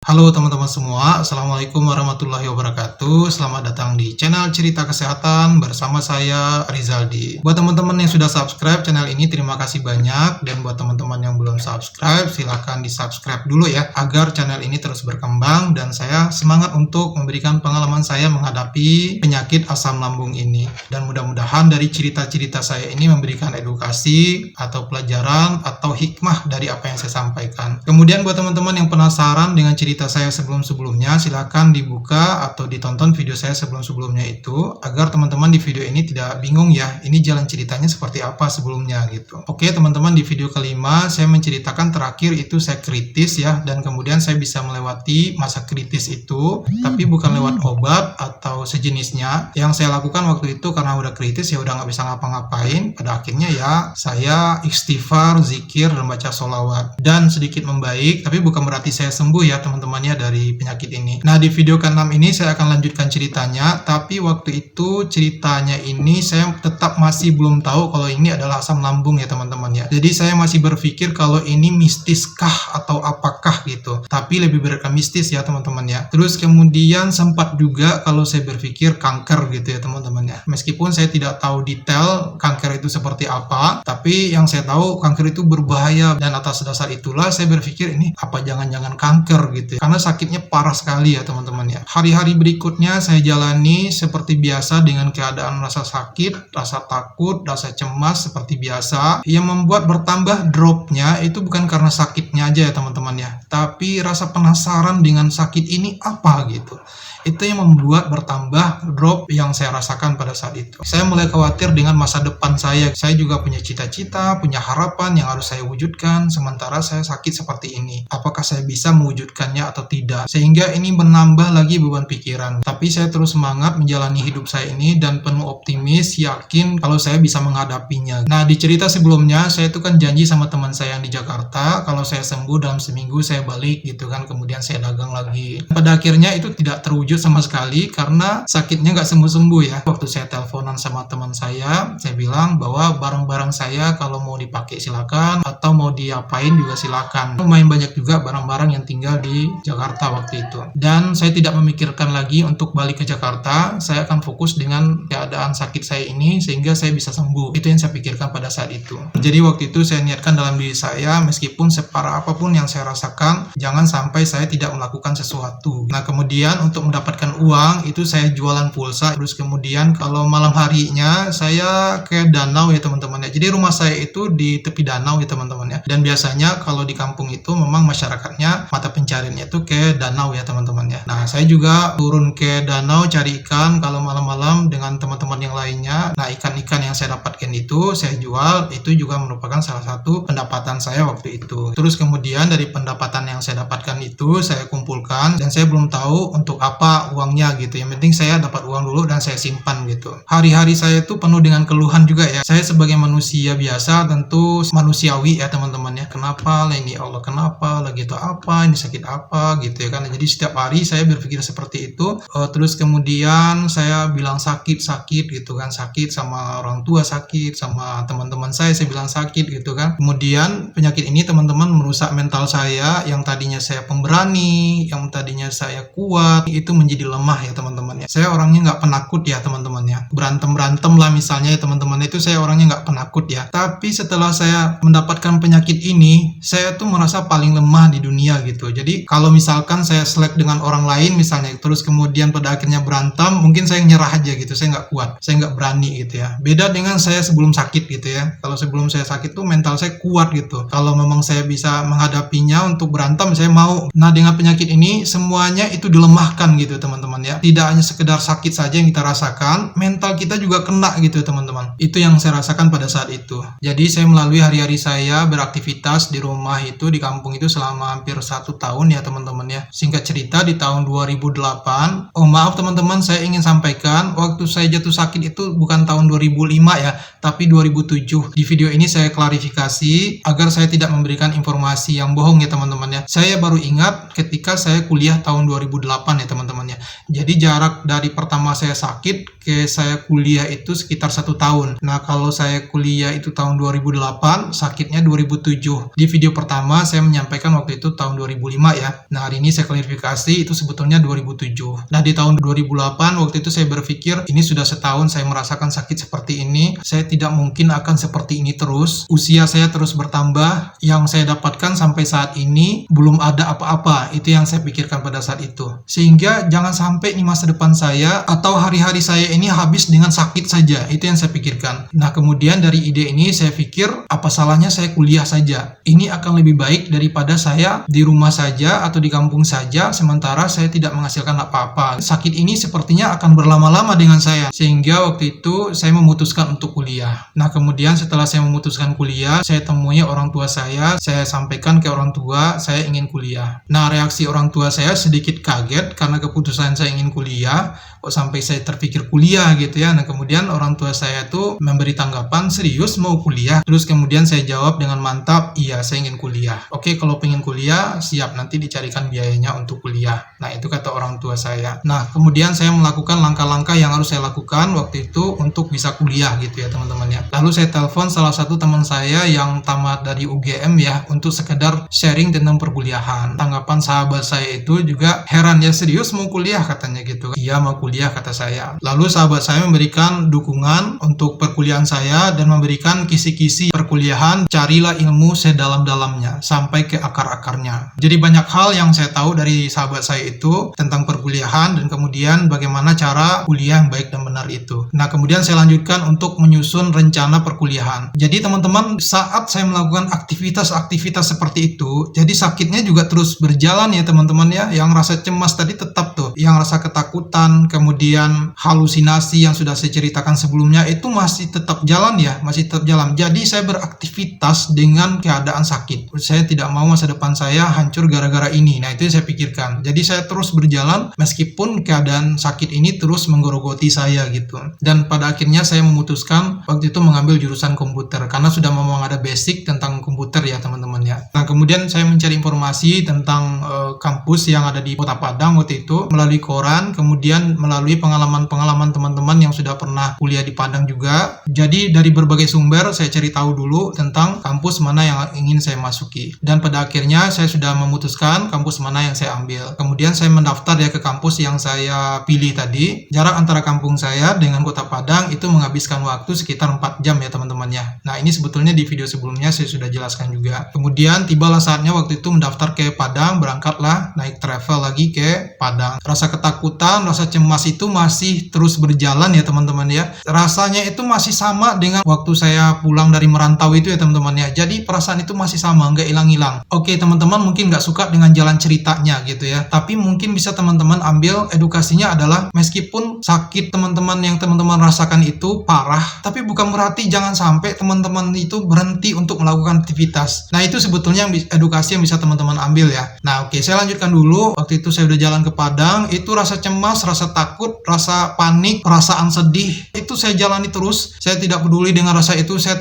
Halo teman-teman semua, Assalamualaikum warahmatullahi wabarakatuh. Selamat datang di channel Cerita Kesehatan bersama saya Rizaldi. Buat teman-teman yang sudah subscribe channel ini, terima kasih banyak. Dan buat teman-teman yang belum subscribe, silahkan di-subscribe dulu ya, agar channel ini terus berkembang dan saya semangat untuk memberikan pengalaman saya menghadapi penyakit asam lambung ini. Dan mudah-mudahan dari cerita-cerita saya ini memberikan edukasi atau pelajaran atau hikmah dari apa yang saya sampaikan. Kemudian buat teman-teman yang penasaran dengan cerita saya sebelum-sebelumnya, silakan dibuka atau ditonton video saya sebelum-sebelumnya itu, agar teman-teman di video ini tidak bingung ya, ini jalan ceritanya seperti apa sebelumnya gitu. Oke teman-teman, di video kelima saya menceritakan terakhir itu saya kritis ya, dan kemudian saya bisa melewati masa kritis itu, tapi bukan lewat obat atau sejenisnya. Yang saya lakukan waktu itu karena udah kritis ya udah nggak bisa ngapa-ngapain, pada akhirnya ya saya istighfar, zikir, dan baca sholawat, dan sedikit membaik, tapi bukan berarti saya sembuh ya teman-temannya dari penyakit ini. Nah di video ke-6 ini saya akan lanjutkan ceritanya, tapi waktu itu ceritanya ini saya tetap masih belum tahu kalau ini adalah asam lambung ya teman-teman ya. Jadi saya masih berpikir kalau ini mistiskah atau apakah gitu, tapi lebih berat ke mistis ya teman-teman ya. Terus kemudian sempat juga kalau saya berpikir kanker gitu ya teman-teman ya. Meskipun saya tidak tahu detail kanker itu seperti apa, tapi yang saya tahu kanker itu berbahaya, dan atas dasar itulah saya berpikir ini apa jangan-jangan kanker gitu ya. Karena sakitnya parah sekali ya teman-teman ya. Hari-hari berikutnya saya jalani seperti biasa dengan keadaan rasa sakit, rasa takut, rasa cemas seperti biasa. Yang membuat bertambah dropnya itu bukan karena sakitnya aja ya teman-teman ya, tapi rasa penasaran dengan sakit ini apa gitu. Itu yang membuat bertambah drop yang saya rasakan pada saat itu. Saya mulai khawatir dengan masa depan saya. Saya juga punya cita-cita, punya harapan yang harus saya wujudkan, sementara saya sakit seperti ini. Apakah saya bisa mewujudkannya atau tidak? Sehingga ini menambah lagi beban pikiran. Tapi saya terus semangat menjalani hidup saya ini dan penuh optimis, yakin kalau saya bisa menghadapinya. Nah di cerita sebelumnya saya itu kan janji sama teman saya yang di Jakarta, kalau saya sembuh dalam seminggu saya balik gitu kan, kemudian saya dagang lagi. Pada akhirnya itu tidak terwujud sama sekali karena sakitnya nggak sembuh-sembuh ya. Waktu saya teleponan sama teman saya bilang bahwa barang-barang saya kalau mau dipakai silakan, atau mau diapain juga silakan. Lumayan banyak juga barang-barang yang tinggal di Jakarta waktu itu. Dan saya tidak memikirkan lagi untuk balik ke Jakarta, saya akan fokus dengan keadaan sakit saya ini sehingga saya bisa sembuh. Itu yang saya pikirkan pada saat itu. Jadi waktu itu saya niatkan dalam diri saya, meskipun separah apapun yang saya rasakan, jangan sampai saya tidak melakukan sesuatu. Nah kemudian untuk mendapatkan uang itu saya jualan pulsa. Terus kemudian kalau malam harinya saya ke danau ya teman-teman ya. Jadi rumah saya itu di tepi danau ya teman-teman ya. Dan biasanya kalau di kampung itu memang masyarakatnya mata pencariannya itu ke danau ya teman-teman ya. Nah saya juga turun ke danau cari ikan kalau malam-malam dengan teman-teman yang lainnya. Nah ikan-ikan yang saya dapatkan itu saya jual, itu juga merupakan salah satu pendapatan saya waktu itu. Terus kemudian dari pendapatan yang saya dapatkan itu saya kumpulkan, dan saya belum tahu untuk apa uangnya gitu. Yang penting saya dapat uang dulu dan saya simpan gitu. Hari-hari saya itu penuh dengan keluhan juga ya. Saya sebagai manusia biasa tentu manusiawi ya teman-teman ya. Kenapa lah ini, Allah kenapa lagi, itu apa, ini sakit apa gitu ya kan. Jadi setiap hari saya berpikir seperti itu. Terus kemudian saya bilang sakit gitu kan, sakit sama orang tua, sakit sama teman-teman saya bilang sakit gitu kan. Kemudian penyakit ini teman-teman merusak mental saya, yang tadinya saya pemberani, yang tadinya saya kuat, itu menjadi lemah ya teman-teman ya. Saya orangnya nggak penakut ya teman-teman ya. Berantem lah misalnya ya teman-teman, itu saya orangnya nggak penakut ya. Tapi setelah saya mendapatkan penyakit ini, saya tuh merasa paling lemah di dunia gitu. Jadi kalau misalkan saya selek dengan orang lain misalnya, terus kemudian pada akhirnya berantem, mungkin saya nyerah aja gitu. Saya nggak kuat, saya nggak berani gitu ya. Beda dengan saya sebelum sakit gitu ya. Kalau sebelum saya sakit tuh mental saya kuat gitu. Kalau memang saya bisa menghadapinya untuk berantem, saya mau. Nah dengan penyakit ini semuanya itu dilemahkan gitu teman-teman ya. Tidak hanya sekedar sakit saja yang kita rasakan, mental kita juga kena gitu teman-teman. Itu yang saya rasakan pada saat itu. Jadi saya melalui hari-hari saya beraktivitas di rumah itu, di kampung itu selama hampir 1 tahun ya teman-teman ya. Singkat cerita di tahun 2008, maaf teman-teman, saya ingin sampaikan waktu saya jatuh sakit itu bukan tahun 2005 ya, tapi 2007. Di video ini saya klarifikasi agar saya tidak memberikan informasi yang bohong ya teman-teman ya. Saya baru ingat ketika saya kuliah tahun 2008 ya teman-teman ya. Jadi jarak dari pertama saya sakit ke saya kuliah itu sekitar 1 tahun. Nah, kalau saya kuliah itu tahun 2008, sakitnya 2007. Di video pertama saya menyampaikan waktu itu tahun 2005 ya. Nah, hari ini saya klarifikasi itu sebetulnya 2007. Nah, di tahun 2008 waktu itu saya berpikir ini sudah setahun saya merasakan sakit seperti ini. Saya tidak mungkin akan seperti ini terus. Usia saya terus bertambah. Yang saya dapatkan sampai saat ini belum ada apa-apa. Itu yang saya pikirkan pada saat itu. Sehingga jangan sampai di masa depan saya atau hari-hari saya ini habis dengan sakit saja. Itu yang saya pikirkan. Nah, kemudian dari ide ini saya pikir apa salahnya saya kuliah saja. Ini akan lebih baik daripada saya di rumah saja atau di kampung saja sementara saya tidak menghasilkan apa-apa. Sakit ini sepertinya akan berlama-lama dengan saya. Sehingga waktu itu saya memutuskan untuk kuliah. Nah, kemudian setelah saya memutuskan kuliah, saya temui orang tua saya sampaikan ke orang tua saya ingin kuliah. Nah, reaksi orang tua saya sedikit kaget karena keputusan saya ingin kuliah, kok sampai saya terpikir kuliah gitu ya. Nah, kemudian orang tua saya tuh memberi tanggapan, serius mau kuliah? Terus kemudian saya jawab dengan mantap, iya saya ingin kuliah. Oke, kalau pengen kuliah, siap nanti dicarikan biayanya untuk kuliah. Nah, itu kata orang tua saya. Nah, kemudian saya melakukan langkah-langkah yang harus saya lakukan waktu itu untuk bisa kuliah gitu ya teman-teman ya. Lalu saya telepon salah satu teman saya yang tamat dari UGM ya untuk sekedar sharing tentang perkuliahan. Tanggapan sahabat saya itu juga heran, ya serius mau kuliah katanya gitu. Iya mau kuliah kata saya. Lalu sahabat saya memberikan dukungan untuk perkuliahan saya dan memberikan kisi-kisi perkuliahan, carilah ilmu sedalam-dalamnya sampai ke akar-akarnya. Jadi banyak hal yang saya tahu dari sahabat saya itu tentang perkuliahan dan kemudian bagaimana cara kuliah yang baik dan benar itu. Nah, kemudian saya lanjutkan untuk menyusun rencana perkuliahan. Jadi teman-teman, saat saya melakukan aktivitas-aktivitas seperti itu, jadi sakitnya juga terus berjalan ya teman-teman ya. Yang rasa cemas tadi tetap tuh, yang rasa ketakutan, kemudian halusinasi yang sudah saya ceritakan sebelumnya itu masih tetap jalan ya, masih tetap jalan. Jadi saya beraktivitas dengan keadaan sakit. Saya tidak mau masa depan saya hancur gara-gara ini. Nah, itu yang saya pikirkan. Jadi saya terus berjalan meskipun keadaan sakit ini terus menggerogoti saya gitu. Dan pada akhirnya saya memutuskan waktu itu mengambil jurusan komputer karena sudah memang ada basic tentang komputer ya teman-teman ya. Nah, kemudian saya mencari informasi tentang kampus yang ada di Kota Padang waktu itu melalui koran, kemudian melalui pengalaman-pengalaman teman-teman yang sudah pernah kuliah di Padang juga. Jadi dari berbagai sumber saya cari tahu dulu tentang kampus mana yang ingin saya masuki. Dan pada akhirnya saya sudah memutuskan kampus mana yang saya ambil. Kemudian saya mendaftar ya ke kampus yang saya pilih tadi. Jarak antara kampung saya dengan Kota Padang itu menghabiskan waktu sekitar 4 jam ya teman-teman ya. Nah, ini sebetulnya di video sebelumnya saya sudah jelaskan juga. Kemudian tibalah saatnya waktu itu mendaftar ke Padang, berangkatlah naik travel lagi ke Padang. Rasa ketakutan, rasa cemas itu masih terus berjalan ya teman-teman ya. Rasanya itu masih sama dengan waktu saya pulang dari merantau itu ya teman-teman ya. Jadi perasaan itu masih sama, nggak hilang-hilang. Oke teman-teman mungkin nggak suka dengan jalan ceritanya gitu ya. Tapi mungkin bisa teman-teman ambil edukasinya adalah meskipun sakit teman-teman yang teman-teman rasakan itu parah, tapi bukan berarti jangan sampai teman-teman itu berhenti untuk melakukan aktivitas. Nah, itu sebetulnya edukasi yang bisa teman-teman ambil ya. Nah, oke, saya lanjutkan dulu. Waktu itu saya udah jalan ke Padang, itu rasa cemas, rasa takut, rasa panik, perasaan sedih, itu saya jalani terus. Saya tidak peduli dengan rasa itu, saya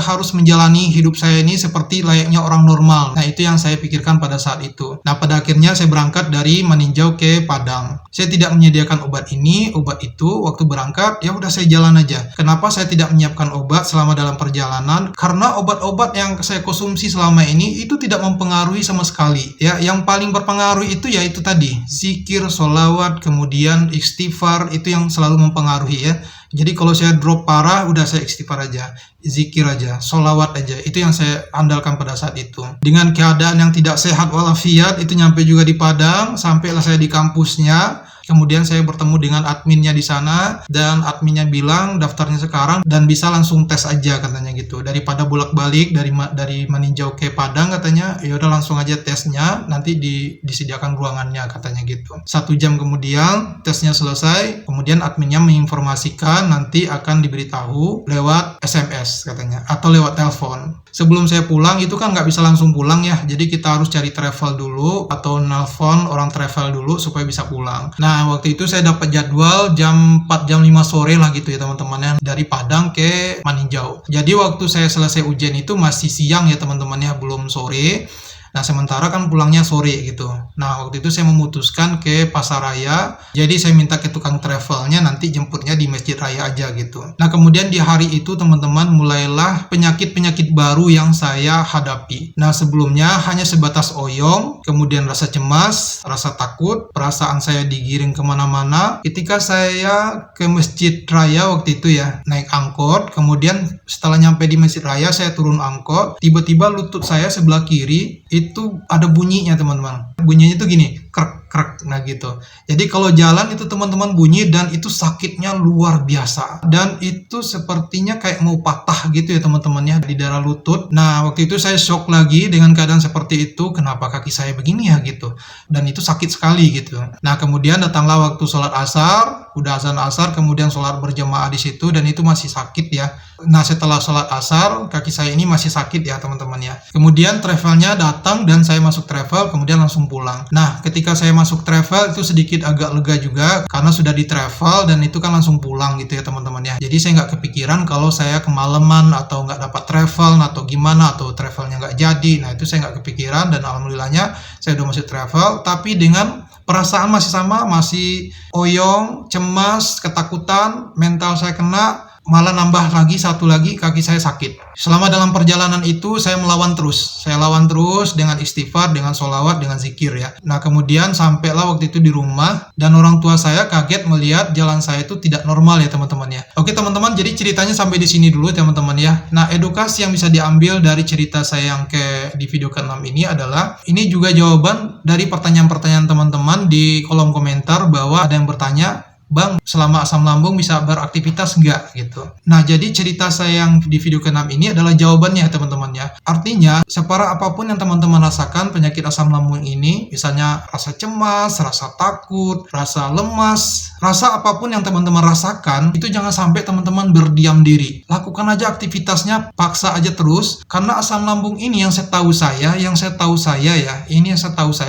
harus menjalani hidup saya ini seperti layaknya orang normal. Nah, itu yang saya pikirkan pada saat itu. Nah, pada akhirnya saya berangkat dari Maninjau ke Padang. Saya tidak menyediakan obat ini, obat itu. Waktu berangkat, ya udah saya jalan aja. Kenapa saya tidak menyiapkan obat selama dalam perjalanan? Karena obat-obat yang saya konsumsi selama ini itu tidak mempengaruhi sama sekali. Ya, yang paling berpengaruh itu ya itu tadi, zikir, sholawat, kemudian istighfar, itu yang selalu mempengaruhi ya. Jadi kalau saya drop parah, udah saya istighfar aja, zikir aja, sholawat aja. Itu yang saya andalkan pada saat itu. Dengan keadaan yang tidak sehat walafiat, itu nyampe juga di Padang, sampailah saya di kampusnya. Kemudian saya bertemu dengan adminnya di sana dan adminnya bilang daftarnya sekarang dan bisa langsung tes aja katanya gitu. Daripada bolak-balik dari Maninjau ke Padang katanya, ya udah langsung aja tesnya, nanti disediakan ruangannya katanya gitu. 1 jam kemudian tesnya selesai, kemudian adminnya menginformasikan nanti akan diberitahu lewat SMS katanya atau lewat telepon. Sebelum saya pulang itu kan nggak bisa langsung pulang ya, jadi kita harus cari travel dulu atau nelpon orang travel dulu supaya bisa pulang. Nah, waktu itu saya dapat jadwal jam 4 jam 5 sore lah gitu ya teman-teman ya, dari Padang ke Maninjau. Jadi waktu saya selesai ujian itu masih siang ya teman-teman ya, belum sore. Nah, sementara kan pulangnya sore gitu. Nah, waktu itu saya memutuskan ke Pasaraya. Jadi saya minta ke tukang travelnya nanti jemputnya di Masjid Raya aja gitu. Nah, kemudian di hari itu teman-teman mulailah penyakit-penyakit baru yang saya hadapi. Nah, sebelumnya hanya sebatas oyong, kemudian rasa cemas, rasa takut, perasaan saya digiring kemana-mana. Ketika saya ke Masjid Raya waktu itu ya, naik angkot, kemudian setelah nyampe di Masjid Raya, saya turun angkot, tiba-tiba lutut saya sebelah kiri itu ada bunyinya teman-teman. Bunyinya itu gini, krek krek, nah gitu. Jadi kalau jalan itu teman-teman bunyi dan itu sakitnya luar biasa. Dan itu sepertinya kayak mau patah gitu ya teman-teman ya di daerah lutut. Nah waktu itu saya shock lagi dengan keadaan seperti itu. Kenapa kaki saya begini ya gitu. Dan itu sakit sekali gitu. Nah kemudian datanglah waktu sholat asar, udah azan asar, kemudian sholat berjamaah di situ dan itu masih sakit ya. Nah setelah sholat asar kaki saya ini masih sakit ya teman-teman ya. Kemudian travelnya datang dan saya masuk travel kemudian langsung pulang. Nah ketika saya masuk travel itu sedikit agak lega juga karena sudah di travel dan itu kan langsung pulang gitu ya teman-teman ya. Jadi saya nggak kepikiran kalau saya kemalaman atau nggak dapat travel atau gimana atau travelnya nggak jadi. Nah itu saya nggak kepikiran dan alhamdulillahnya saya udah masuk travel tapi dengan perasaan masih sama, masih oyong, cemas, ketakutan, mental saya kena. Malah nambah lagi satu lagi kaki saya sakit. Selama dalam perjalanan itu saya melawan terus. Saya lawan terus dengan istighfar, dengan sholawat, dengan zikir ya. Nah kemudian sampailah waktu itu di rumah dan orang tua saya kaget melihat jalan saya itu tidak normal ya teman-teman ya. Oke teman-teman, jadi ceritanya sampai di sini dulu teman-teman ya. Nah edukasi yang bisa diambil dari cerita saya yang di video ke-6 ini adalah ini juga jawaban dari pertanyaan-pertanyaan teman-teman di kolom komentar bahwa ada yang bertanya, Bang, selama asam lambung bisa beraktivitas nggak gitu. Nah, jadi cerita saya yang di video ke-6 ini adalah jawabannya teman-teman ya. Artinya, separah apapun yang teman-teman rasakan penyakit asam lambung ini, misalnya rasa cemas, rasa takut, rasa lemas, rasa apapun yang teman-teman rasakan, itu jangan sampai teman-teman berdiam diri. Lakukan aja aktivitasnya, paksa aja terus, karena asam lambung ini yang saya tahu saya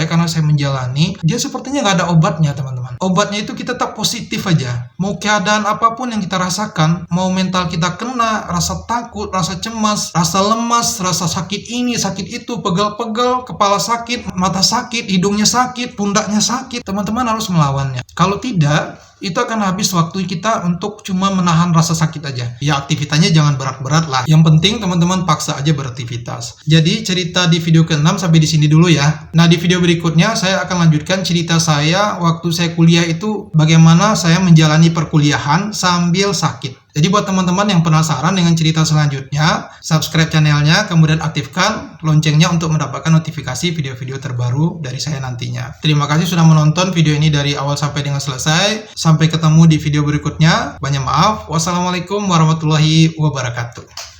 karena saya menjalani, dia sepertinya nggak ada obatnya teman-teman. Obatnya itu kita tetap positif aja. Mau keadaan apapun yang kita rasakan, mau mental kita kena, rasa takut, rasa cemas, rasa lemas, rasa sakit ini, sakit itu, pegal-pegal, kepala sakit, mata sakit, hidungnya sakit, pundaknya sakit, teman-teman harus melawannya. Kalau tidak, itu akan habis waktu kita untuk cuma menahan rasa sakit aja. Ya aktivitasnya jangan berat-berat lah. Yang penting teman-teman paksa aja beraktivitas. Jadi cerita di video ke-6 sampai di sini dulu ya. Nah di video berikutnya saya akan lanjutkan cerita saya waktu saya kuliah itu bagaimana saya menjalani perkuliahan sambil sakit. Jadi buat teman-teman yang penasaran dengan cerita selanjutnya, subscribe channelnya, kemudian aktifkan loncengnya untuk mendapatkan notifikasi video-video terbaru dari saya nantinya. Terima kasih sudah menonton video ini dari awal sampai dengan selesai. Sampai ketemu di video berikutnya. Banyak maaf. Wassalamualaikum warahmatullahi wabarakatuh.